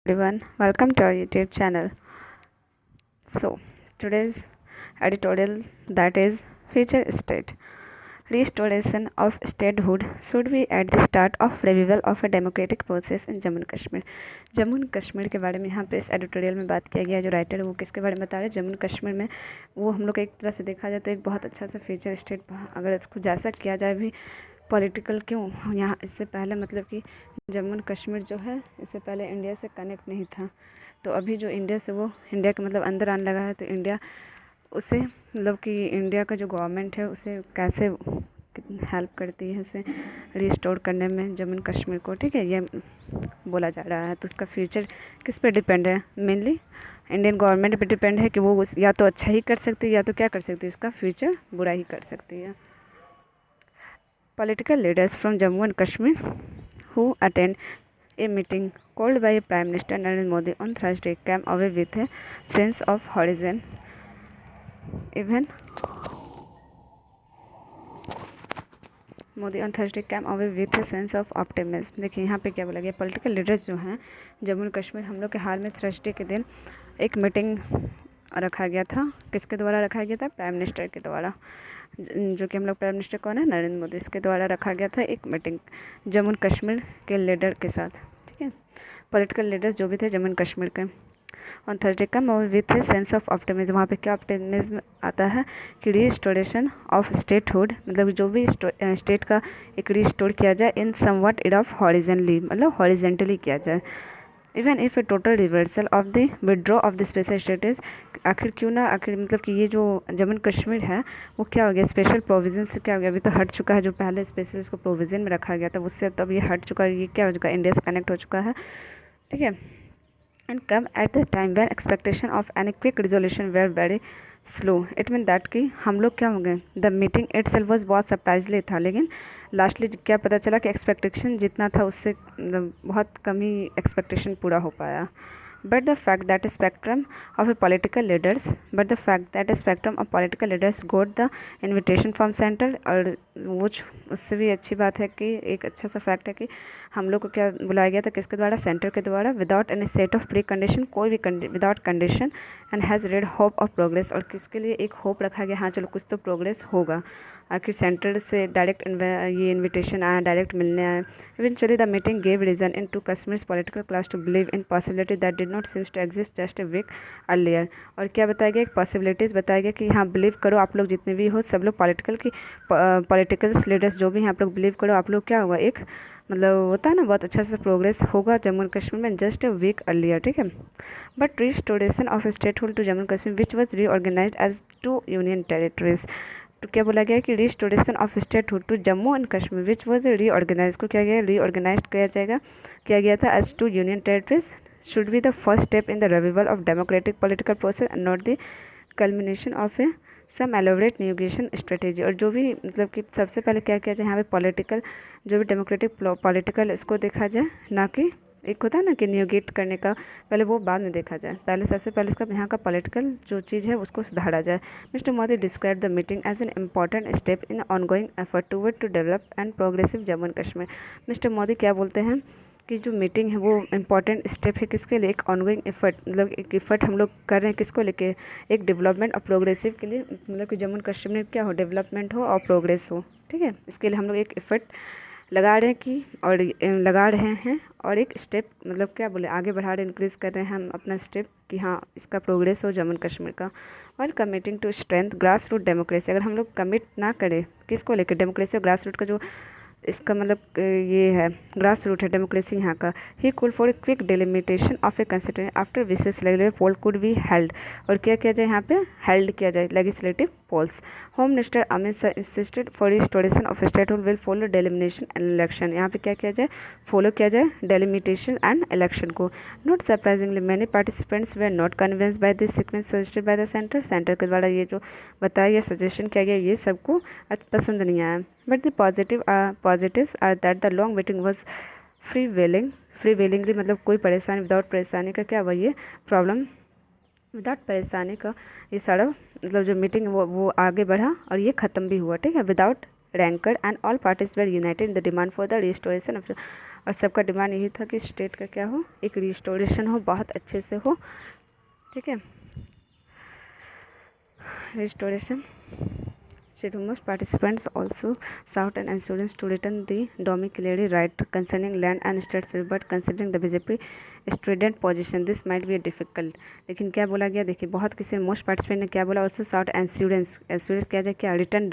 Everyone, welcome to our YouTube channel. So, today's editorial that is future state. Restoration of statehood should be at the start of revival of a democratic process in Jammu Kashmir. Jammu Kashmir के बारे में यहाँ पे इस editorial में बात किया गया है। जो राइटर है वो किसके बारे में बता रहे हैं? जम्मू कश्मीर में वो हम लोग एक तरह से देखा जाए तो एक बहुत अच्छा सा फ्यूचर स्टेट, अगर इसको जैसा किया जाए भी पॉलिटिकल क्यों यहाँ इससे पहले मतलब कि जम्मू कश्मीर जो है इससे पहले इंडिया से कनेक्ट नहीं था। तो अभी जो इंडिया से वो इंडिया के मतलब अंदर आने लगा है, तो इंडिया उसे मतलब कि इंडिया का जो गवर्नमेंट है उसे कैसे हेल्प करती है उसे रिस्टोर करने में जम्मू कश्मीर को, ठीक है, ये बोला जा रहा है। तो उसका फ्यूचर किस पे डिपेंड है? मेनली इंडियन गवर्नमेंट पे डिपेंड है कि वो या तो अच्छा ही कर सकती है या तो क्या कर सकती है, उसका फ्यूचर बुरा ही कर सकती है। Political leaders from Jammu and Kashmir who attend a meeting called by Prime Minister Narendra Modi on Thursday came away with a sense of horizon. Even Modi on Thursday came away with a sense of optimism. देखिए यहाँ पे क्या बोला गया, political leaders जो हैं जम्मू कश्मीर हम लोग के हाल में थर्सडे के दिन एक मीटिंग रखा गया था। किसके द्वारा रखा गया था? प्राइम मिनिस्टर के द्वारा, जो कि हम लोग प्राइम मिनिस्टर कौन है? नरेंद्र मोदी। इसके द्वारा रखा गया था एक मीटिंग जम्मू कश्मीर के लीडर के साथ, ठीक है, पॉलिटिकल लीडर्स जो भी थे जम्मू कश्मीर के। ऑन थर्सडे कम और with a sense of optimism. वहाँ पे क्या ऑप्टिमिज्म आता है कि रिस्टोरेशन ऑफ स्टेटहुड, मतलब जो भी स्टेट का एक रिस्टोर किया जाए इन समवट इड ऑफ हॉरिजनली, मतलब हॉरिजेंटली किया जाए। Even if A total reversal of the withdraw of the special status. आखिर क्यों ना, आखिर मतलब कि ये जो जम्मू कश्मीर है वो क्या हो गया, स्पेशल प्रोविज़न से क्या हो गया, अभी तो हट चुका है। जो पहले स्पेशल इसको प्रोविज़न में रखा गया था उससे तब ये हट चुका है, ये क्या हो चुका है, इंडिया से कनेक्ट हो चुका है, ठीक है। And come at the time when expectation of any quick resolution were very slow. It mean that कि हम लोग क्या हो गए, the meeting it self was बहुत सरप्राइजली था, लेकिन लास्टली क्या पता चला कि एक्सपेक्टेशन जितना था उससे मतलब बहुत कम ही एक्सपेक्टेशन पूरा हो पाया। But the fact that a spectrum of a political leaders, but the fact that a spectrum of political leaders got the invitation from center, और वो उससे भी अच्छी बात है कि एक अच्छा सा फैक्ट है कि हम लोग को क्या बुलाया गया था, किसके द्वारा? सेंटर के द्वारा, without any set of pre condition, कोई भी without condition, and has red hope of progress. और किसके लिए एक होप रखा गया, हाँ चलो कुछ तो प्रोग्रेस होगा। आखिर सेंटर से डायरेक्ट ये इन्विटेशन आया, डायरेक्ट मिलने आए। Eventually the meeting gave reason in to Kashmir political class to believe in possibility that did not seems to exist just a week earlier. और क्या बताया गया, एक पॉसिबिलिटीज़ बताया गया कि हाँ बिलीव करो, आप लोग जितने भी हो सब लोग पॉलिटिकल लीडर्स जो भी हैं आप लोग बिलीव करो, आप लोग क्या होगा, एक मतलब होता है ना बहुत अच्छा सा प्रोग्रेस होगा जम्मू कश्मीर में जस्ट ए वीक अर्लियर, ठीक है। But restoration of statehood to Jammu Kashmir which was reorganised as 2 union territories. तो क्या बोला गया कि restoration of statehood to Jammu and Kashmir which was reorganise को क्या गया, रीऑर्गेनाइज किया गया था as 2 union territories should be the first step in the revival of democratic political process and not the culmination of a some elaborate negotiation strategy. और जो भी मतलब कि सबसे पहले क्या किया जाए यहाँ पे पॉलिटिकल, जो भी डेमोक्रेटिक पॉलिटिकल इसको देखा जाए, ना कि एक होता है ना कि नियोगेट करने का, पहले वो बाद में देखा जाए, पहले सबसे पहले इसका यहाँ का पॉलिटिकल जो चीज़ है उसको सुधारा जाए। Mister Modi describe the meeting as an important step in ongoing effort toward to develop and progressive Jammu and Kashmir. Mister Modi क्या बोलते हैं कि जो मीटिंग है वो इम्पॉर्टेंट स्टेप है किसके लिए, एक ऑनगोइंग एफर्ट, मतलब एक एफर्ट हम लोग कर रहे हैं किसको लेके, एक डेवलपमेंट और प्रोग्रेसिव के लिए, मतलब कि जम्मू कश्मीर में क्या हो, डेवलपमेंट हो और प्रोग्रेस हो, ठीक है। इसके लिए हम लोग एक एफर्ट लगा रहे हैं कि और लगा रहे हैं और एक स्टेप मतलब क्या बोले आगे बढ़ा रहे, इंक्रीज़ कर रहे हैं हम अपना स्टेप कि हाँ इसका प्रोग्रेस हो जम्मू कश्मीर का। और committing to strength grass root democracy. अगर हम लोग कमिट ना करें किसको लेकर, डेमोक्रेसी और ग्रास रूट का जो इसका मतलब ये है ग्रास रूट है डेमोक्रेसी यहाँ का। He call for a quick delimitation of a constitution after विशेष legislative poll could be held. और क्या किया जाए यहाँ पे, हेल्ड किया जाए legislative polls. Home minister Amit Shah insisted for restoration of statehood will follow delimitation and election. यहाँ पे क्या किया जाए, फॉलो किया जाए डेलिमिटेशन एंड इलेक्शन को। Not surprisingly many participants were not convince by this sequence suggested by the centre के द्वारा ये जो बताया गया सजेशन किया गया ये सबको पसंद नहीं आया। But the positives are that the long meeting was freewheelingly, मतलब कोई परेशानी, विदाउट परेशानी का क्या हुआ, ये प्रॉब्लम विदाउट परेशानी का ये सारा मतलब जो मीटिंग वो आगे बढ़ा और ये ख़त्म भी हुआ, ठीक है, without ranker and all parties were United in the demand for the restoration of. और सबका डिमांड यही था कि स्टेट का क्या हो, एक रिस्टोरेशन हो, बहुत अच्छे से हो, ठीक है, restoration. Most participants also sought an assurance to return the domiciliary right concerning land and states, but considering the BJP strident position, this might be difficult. लेकिन क्या बोला गया, देखिए बहुत किसी मोस्ट पार्टिसिपेंट ने क्या बोला, also sought एंश्योरेंस। एंश्योरेंस क्या जाए, क्या रिटर्न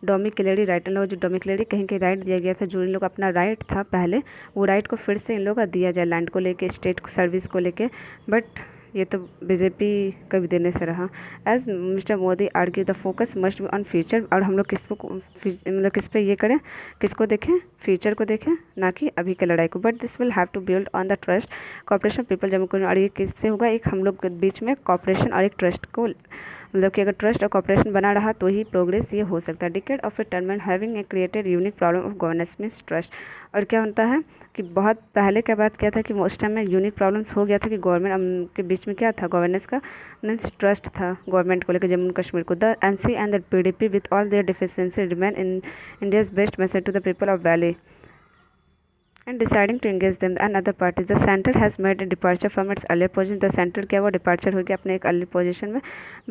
डोमिक्लेरी राइट, इन लोगों जो डोमिक्लेरी कहीं के राइट दिया गया था, जो इन लोग अपना राइट था पहले, वो राइट को फिर से इन लोग का दिया जाए लैंड को लेके, स्टेट को सर्विस को लेके। बट ये तो बीजेपी का भी देने से रहा। As mister Modi argue the focus must be on future, और हम लोग मतलब किस पे ये करें, किसको देखें, फ्यूचर को देखें, ना कि अभी के लड़ाई को। But this will have to build on the trust cooperation people Jammu Kashmir, और ये किससे होगा, एक हम लोग के बीच में कॉपरेशन और एक ट्रस्ट को, मतलब कि अगर ट्रस्ट और कॉपरेशन बना रहा तो ही प्रोग्रेस ये हो सकता है। Decade of a term having a created unique problem of governance means trust, और क्या होता है कि बहुत पहले क्या बात क्या था कि उस टाइम में यूनिक प्रॉब्लम्स हो गया था कि गवर्नमेंट के बीच में क्या था, गवर्नेंस का मीन्स ट्रस्ट था गवर्नमेंट को लेकर जम्मू कश्मीर को। The NC and the PDP with all their deficiency remain in India's best message to the people of valley and deciding to engage them and other parties. The center has made a departure from its earlier position. The center क्या वो departure हो गया अपने एक early position में।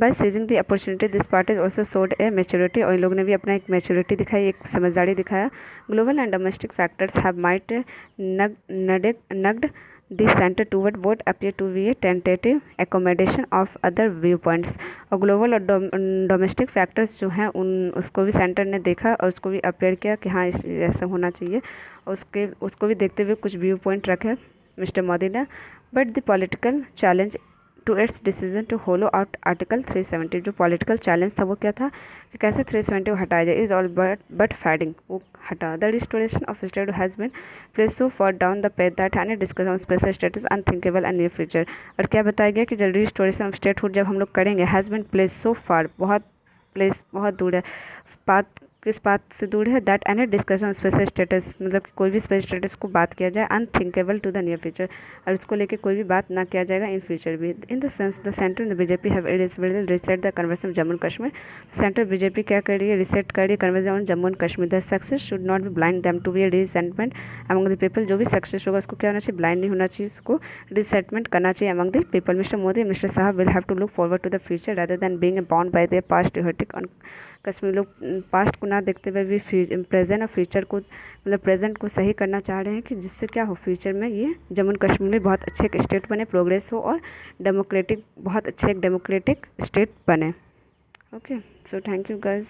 By seizing the opportunity, this party also showed a maturity, और इन लोगों ने भी अपना एक maturity दिखाई, एक समझदारी दिखाया। Global and domestic factors have might nudged the center toward what appear to be a tentative accommodation of other viewpoints, और ग्लोबल और डोमेस्टिक फैक्टर्स जो हैं उन उसको भी सेंटर ने देखा और उसको भी अपेयर किया कि हाँ ऐसा होना चाहिए, उसको भी देखते हुए कुछ व्यू पॉइंट रखे मिस्टर मोदी ने। But the political challenge to its decision to hollow out article 370, जो पॉलिटिकल चैलेंज था वो क्या था कि कैसे 370 हटाया जाए, इज ऑल बट फैडिंग, वो हटा। The restoration of state has been place so for down the faith that any discussion on special status unthinkable and near future, और क्या बताया गया कि जब रिस्टोरेशन ऑफ स्टेटहुड जब हम लोग करेंगे, हैज़ बिन प्लेस सो फार, बहुत दूर है, बात किस बात से दूर है, that any discussion special status, मतलब कि कोई भी स्पेशल स्टेटस को बात किया जाए, unthinkable to the near future, और उसको लेके कोई भी बात ना किया जाएगा इन फ्यूचर भी। In the sense the center in the BJP have reset the conversion Jammu Kashmir, center BJP क्या कर रही है, रिसेट कर रही है conversion on Jammu and Kashmir. The success should not be blind them to be a resentment among the people, जो भी success होगा उसको क्या होना चाहिए, ब्लाइंड नहीं होना चाहिए, उसको रिसेंटमेंट करना चाहिए among the people. Mr Modi Mr साहब will have to look forward to the future rather than being bound by their past rhetoric on Kashmir. लोग पास्ट को ना देखते हुए भी प्रेजेंट और फ्यूचर को, मतलब प्रेजेंट को सही करना चाह रहे हैं कि जिससे क्या हो, फ्यूचर में ये जम्मू कश्मीर में बहुत अच्छे एक स्टेट बने, प्रोग्रेस हो और डेमोक्रेटिक, बहुत अच्छे एक डेमोक्रेटिक स्टेट बने। Okay, so thank you guys.